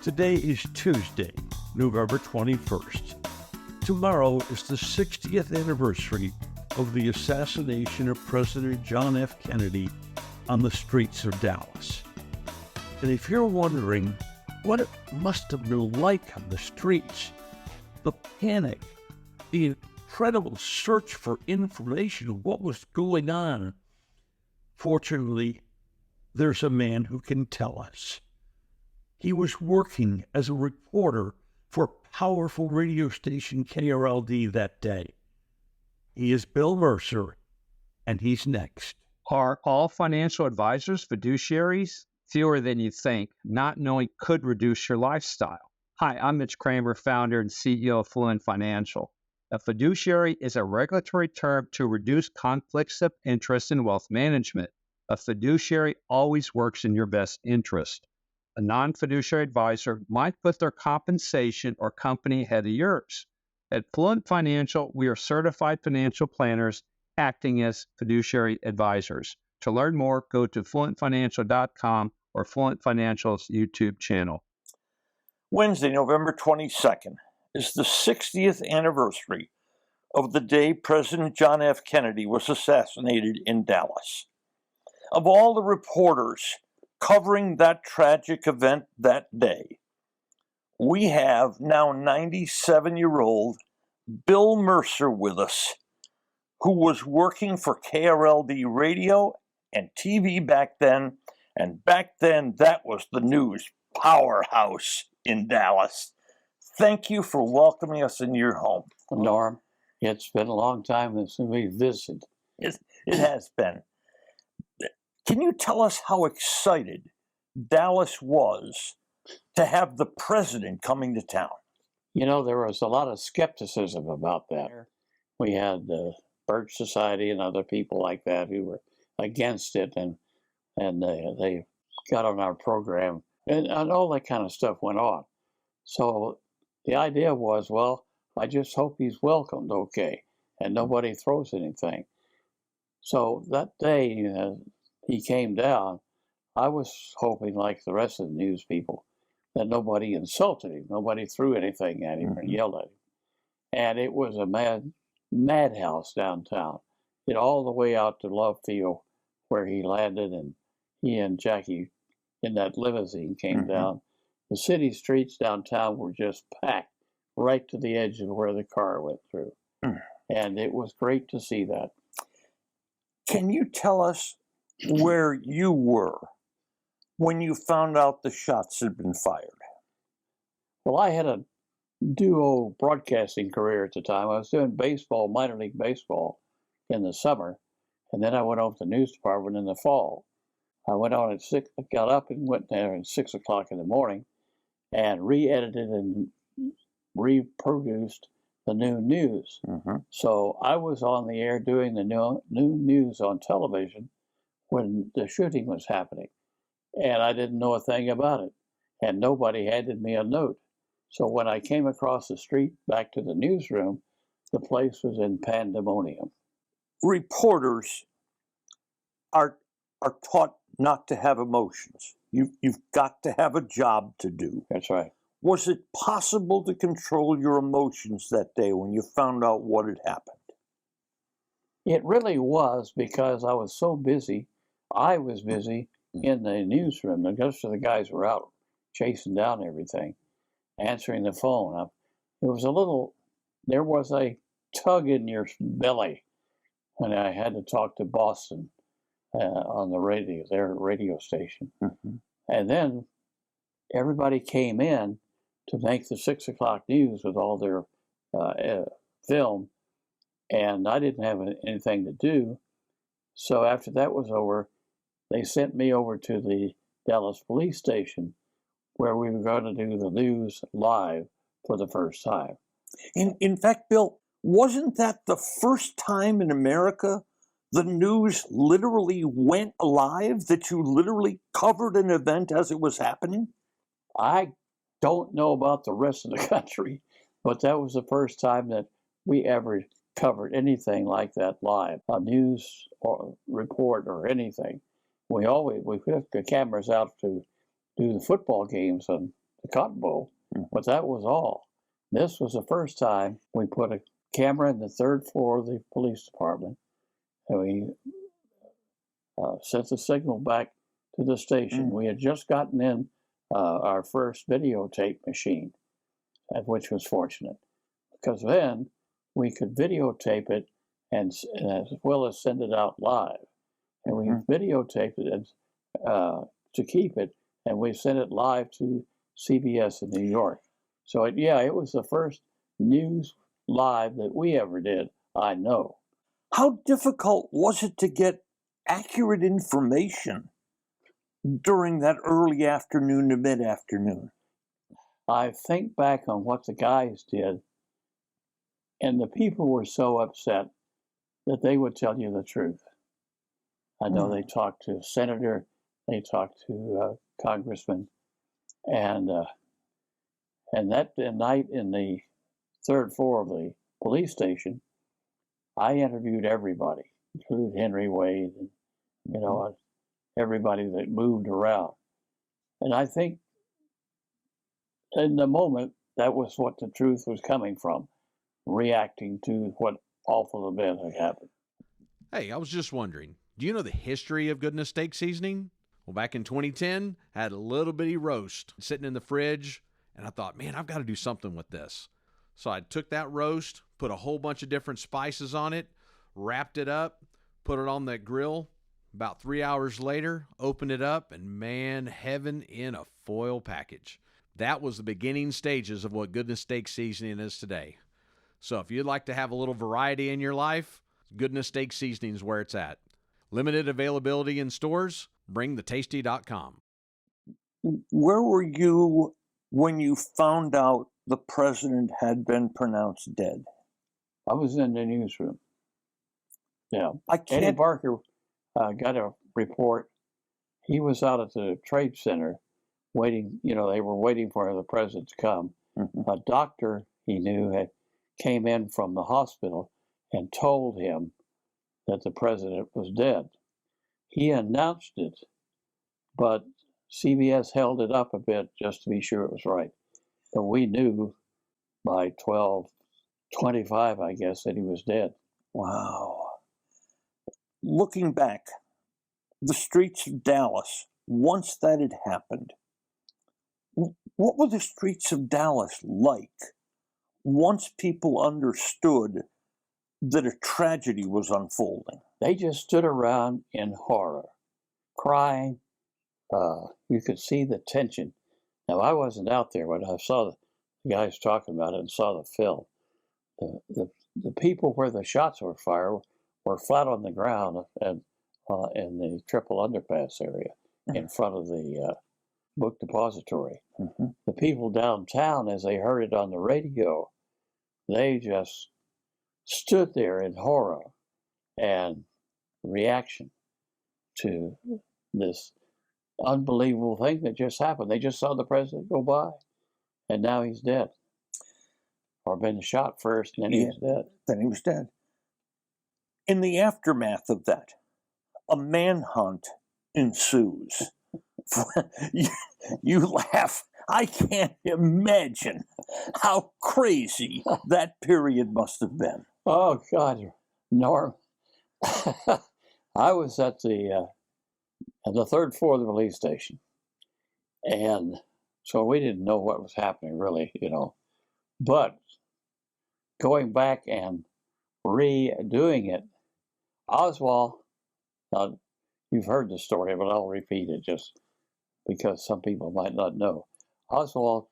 Today is Tuesday, November 21st. Tomorrow is the 60th anniversary of the assassination of President John F. Kennedy on the streets of Dallas. And if you're wondering what it must have been like on the streets, the panic, the incredible search for information of what was going on, fortunately, there's a man who can tell us. He was working as a reporter for powerful radio station KRLD that day. He is Bill Mercer, and he's next. Are all financial advisors fiduciaries? Fewer than you think. Not knowing could reduce your lifestyle. Hi, I'm Mitch Kramer, founder and CEO of Fluent Financial. A fiduciary is a regulatory term to reduce conflicts of interest in wealth management. A fiduciary always works in your best interest. A non-fiduciary advisor might put their compensation or company ahead of yours. At Fluent Financial, we are certified financial planners acting as fiduciary advisors. To learn more, go to fluentfinancial.com or Fluent Financial's YouTube channel. Wednesday, November 22nd, is the 60th anniversary of the day President John F. Kennedy was assassinated in Dallas. Of all the reporters covering that tragic event that day, we have now 97-year-old Bill Mercer with us, who was working for KRLD radio and TV back then, and back then that was the news powerhouse in Dallas. Thank you for welcoming us in your home. Norm, it's been a long time since we visited. It has been. Can you tell us how excited Dallas was to have the president coming to town? You know, there was a lot of skepticism about that. We had the Birch Society and other people like that who were against it, and they got on our program, and all that kind of stuff went on. So the idea was, well, I just hope he's welcomed okay, and nobody throws anything. So that day he came down, I was hoping, like the rest of the news people, that nobody insulted him, nobody threw anything at him and yelled at him. And it was a madhouse downtown, all the way out to Love Field where he landed, and he and Jackie in that limousine came down. The city streets downtown were just packed right to the edge of where the car went through. And it was great to see that. Can you tell us where you were when you found out the shots had been fired? Well, I had a duo broadcasting career at the time. I was doing baseball, minor league baseball, in the summer, and then I went over to the news department in the fall. I went on at 6, got up and went there at 6 o'clock in the morning and re-edited and reproduced the new news. So I was on the air doing the new news on television when the shooting was happening, and I didn't know a thing about it, and nobody handed me a note. So when I came across the street back to the newsroom, the place was in pandemonium. Reporters are taught not to have emotions. You've got to have a job to do. That's right. Was it possible to control your emotions that day when you found out what had happened? It really was, because I was so busy. I was busy in the newsroom. The rest of the guys were out chasing down everything, answering the phone. There was a tug in your belly when I had to talk to Boston on the radio, their radio station. And then everybody came in to make the 6 o'clock news with all their film, and I didn't have anything to do. So after that was over, they sent me over to the Dallas police station where we were going to do the news live for the first time. In fact, Bill, wasn't that the first time in America the news literally went live, that you literally covered an event as it was happening? I don't know about the rest of the country, but that was the first time that we ever covered anything like that live, a news or report or anything. We put the cameras out to do the football games on the Cotton Bowl, but that was all. This was the first time we put a camera in the third floor of the police department, and we sent the signal back to the station. We had just gotten in our first videotape machine, which was fortunate, because then we could videotape it and as well as send it out live. And we videotaped it to keep it, and we sent it live to CBS in New York. So it was the first news live that we ever did, I know. How difficult was it to get accurate information during that early afternoon to mid-afternoon? I think back on what the guys did, and the people were so upset that they would tell you the truth. I know they talked to a senator, they talked to congressmen, and that night in the third floor of the police station, I interviewed everybody, including Henry Wade, and everybody that moved around. And I think in the moment, that was what the truth was coming from, reacting to what awful event had happened. Hey, I was just wondering, do you know the history of goodness steak seasoning? Well, back in 2010, I had a little bitty roast sitting in the fridge, and I thought, man, I've got to do something with this. So I took that roast, put a whole bunch of different spices on it, wrapped it up, put it on that grill. About 3 hours later, opened it up, and man, heaven in a foil package. That was the beginning stages of what goodness steak seasoning is today. So if you'd like to have a little variety in your life, goodness steak seasoning is where it's at. Limited availability in stores. BringTheTasty.com. Where were you when you found out the president had been pronounced dead? I was in the newsroom. Yeah. I Eddie can't. Barker got a report. He was out at the Trade Center waiting. They were waiting for the president to come. A doctor he knew came in from the hospital and told him that the president was dead. He announced it, but CBS held it up a bit just to be sure it was right. But we knew by 12:25, I guess, that he was dead. Wow. Looking back, the streets of Dallas, once that had happened, what were the streets of Dallas like once people understood that a tragedy was unfolding? They just stood around in horror, crying. You could see the tension. Now, I wasn't out there when I saw the guys talking about it and saw the film. The people where the shots were fired were flat on the ground and in the Triple Underpass area in front of the book depository. The people downtown, as they heard it on the radio, they just stood there in horror and reaction to this unbelievable thing that just happened. They just saw the president go by, and now he's dead. Or been shot first, and then he was dead. Then he was dead. In the aftermath of that, a manhunt ensues. You laugh. I can't imagine how crazy that period must have been. Oh, God, Norm. I was at the third floor of the police station. And so we didn't know what was happening, really, But going back and redoing it, Oswald, now you've heard the story, but I'll repeat it just because some people might not know. Oswald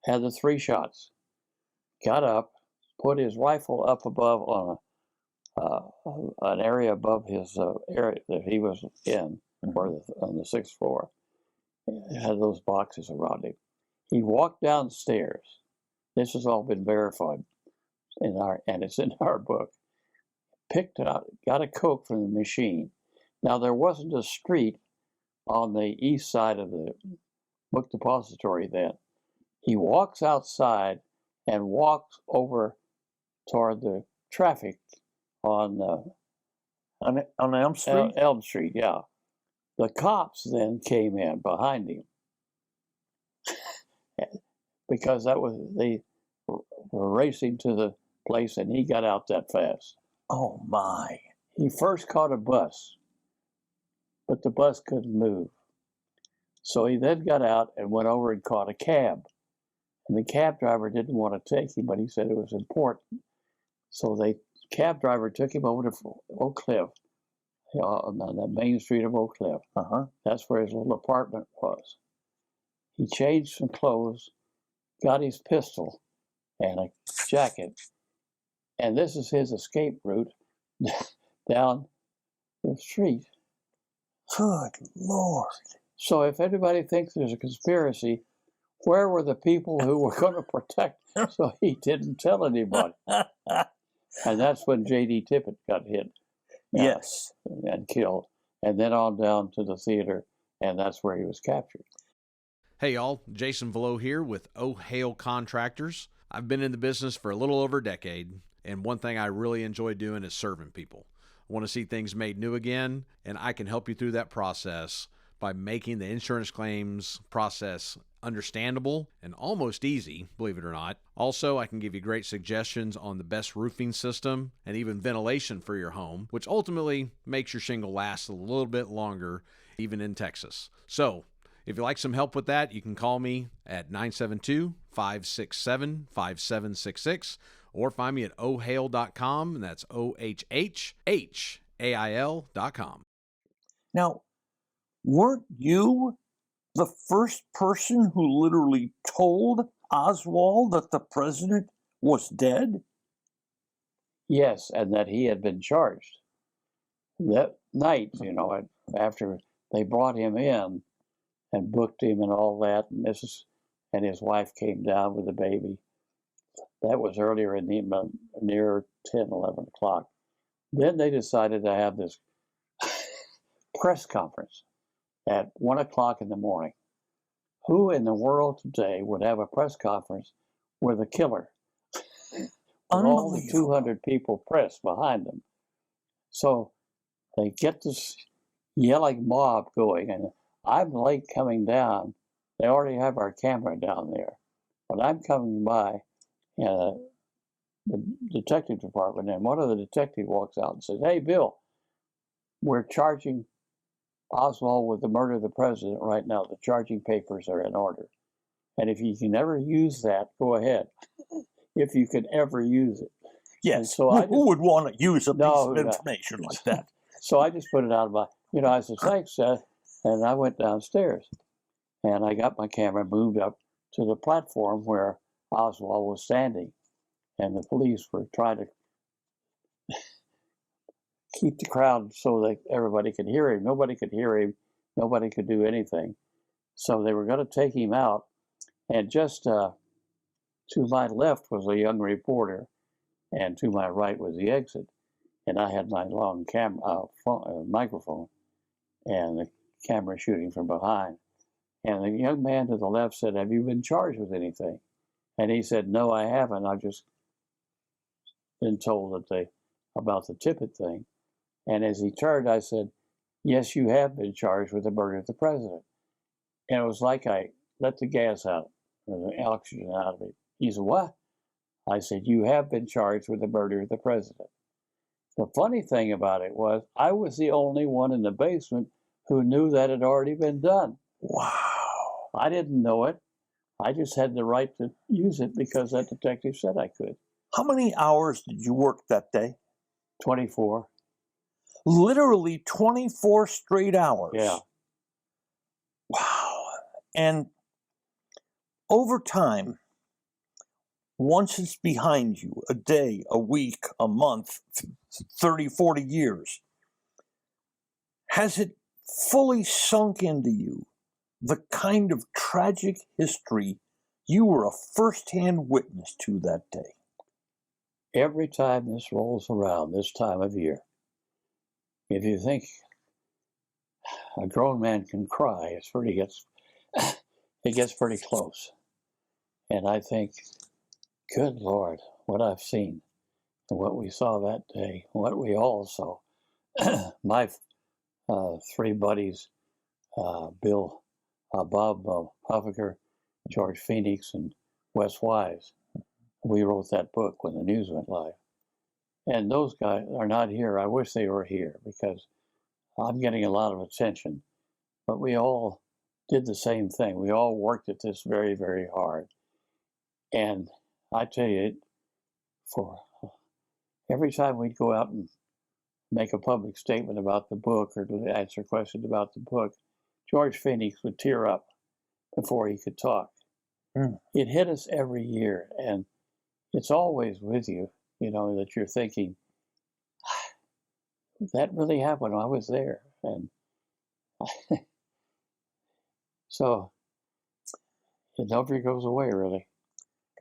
had the 3 shots, got up, put his rifle up above on an area above his area that he was in, on the 6th floor. It had those boxes around him. He walked downstairs. This has all been verified and it's in our book. Picked out, got a Coke from the machine. Now there wasn't a street on the east side of the book depository then. He walks outside and walks over toward the traffic on Elm Street? Elm Street, yeah. The cops then came in behind him. because they were racing to the place, and he got out that fast. Oh, my. He first caught a bus, but the bus couldn't move. So he then got out and went over and caught a cab. And the cab driver didn't want to take him, but he said it was important. So the cab driver took him over to Oak Cliff, on the main street of Oak Cliff. That's where his little apartment was. He changed some clothes, got his pistol and a jacket, and this is his escape route down the street. Good Lord. So if anybody thinks there's a conspiracy, where were the people who were going to protect him so he didn't tell anybody? And that's when J.D. Tippit got hit. Yes. And killed. And then on down to the theater, and that's where he was captured. Hey y'all, Jason Velo here with Oh Hail Contractors. I've been in the business for a little over a decade, and one thing I really enjoy doing is serving people. I want to see things made new again, and I can help you through that process by making the insurance claims process understandable and almost easy, believe it or not. Also, I can give you great suggestions on the best roofing system and even ventilation for your home, which ultimately makes your shingle last a little bit longer, even in Texas. So, if you'd like some help with that, you can call me at 972-567-5766 or find me at ohhail.com, and that's OHHHAIL.com. Now, weren't you the first person who literally told Oswald that the president was dead? Yes, and that he had been charged. That night, after they brought him in and booked him and all that, and his wife came down with the baby. That was earlier in the evening, near 10, 11 o'clock. Then they decided to have this press conference at 1 o'clock in the morning. Who in the world today would have a press conference with a killer? With all the 200 people pressed behind them. So they get this yelling mob going, and I'm late coming down. They already have our camera down there. But I'm coming by the detective department, and one of the detectives walks out and says, "Hey, Bill, we're charging Oswald with the murder of the president right now. The charging papers are in order. And if you can ever use that, go ahead. If you can ever use it." Yes. So who would want to use a piece of information like that? So I just put it out of my, I said, "Thanks, Seth." And I went downstairs. And I got my camera, moved up to the platform where Oswald was standing. And the police were trying to keep the crowd so that everybody could hear him. Nobody could hear him. Nobody could do anything. So they were going to take him out. And just to my left was a young reporter, and to my right was the exit. And I had my long microphone, and the camera shooting from behind. And the young man to the left said, "Have you been charged with anything?" And he said, "No, I haven't. I've just been told about the Tippit thing." And as he turned, I said, "Yes, you have been charged with the murder of the president." And it was like I let the gas out, or the oxygen out of it. He said, "What?" I said, "You have been charged with the murder of the president." The funny thing about it was I was the only one in the basement who knew that had already been done. Wow. I didn't know it. I just had the right to use it because that detective said I could. How many hours did you work that day? 24. Literally 24 straight hours. Yeah. Wow. And over time, once it's behind you, a day, a week, a month, 30, 40 years, has it fully sunk into you the kind of tragic history you were a first-hand witness to that day? Every time this rolls around, this time of year, if you think a grown man can cry, it gets pretty close. And I think, good Lord, what I've seen and what we saw that day, what we all saw. My three buddies, Bob Huffaker, George Phoenix, and Wes Wise. We wrote that book when the news went live. And those guys are not here. I wish they were here because I'm getting a lot of attention. But we all did the same thing. We all worked at this very, very hard. And I tell you, for every time we'd go out and make a public statement about the book or to answer questions about the book, George Phoenix would tear up before he could talk. It hit us every year, and it's always with you, that you're thinking, that really happened. I was there. And so it never goes away, really.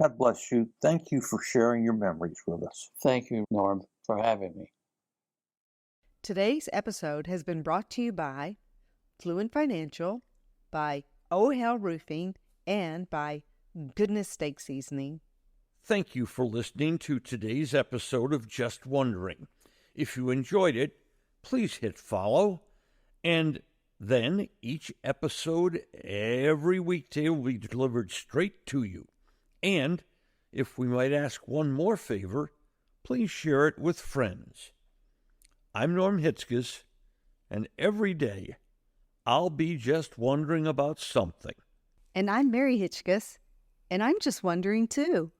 God bless you. Thank you for sharing your memories with us. Thank you, Norm, for having me. Today's episode has been brought to you by Fluent Financial, by OHL Roofing, and by Goodness Steak Seasoning. Thank you for listening to today's episode of Just Wondering. If you enjoyed it, please hit follow, and then each episode every weekday will be delivered straight to you. And if we might ask one more favor, please share it with friends. I'm Norm Hitzges, and every day I'll be just wondering about something. And I'm Mary Hitzges, and I'm just wondering too.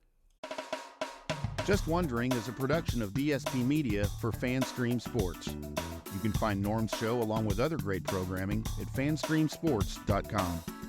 Just Wondering is a production of BSP Media for FanStream Sports. You can find Norm's show along with other great programming at fanstreamsports.com.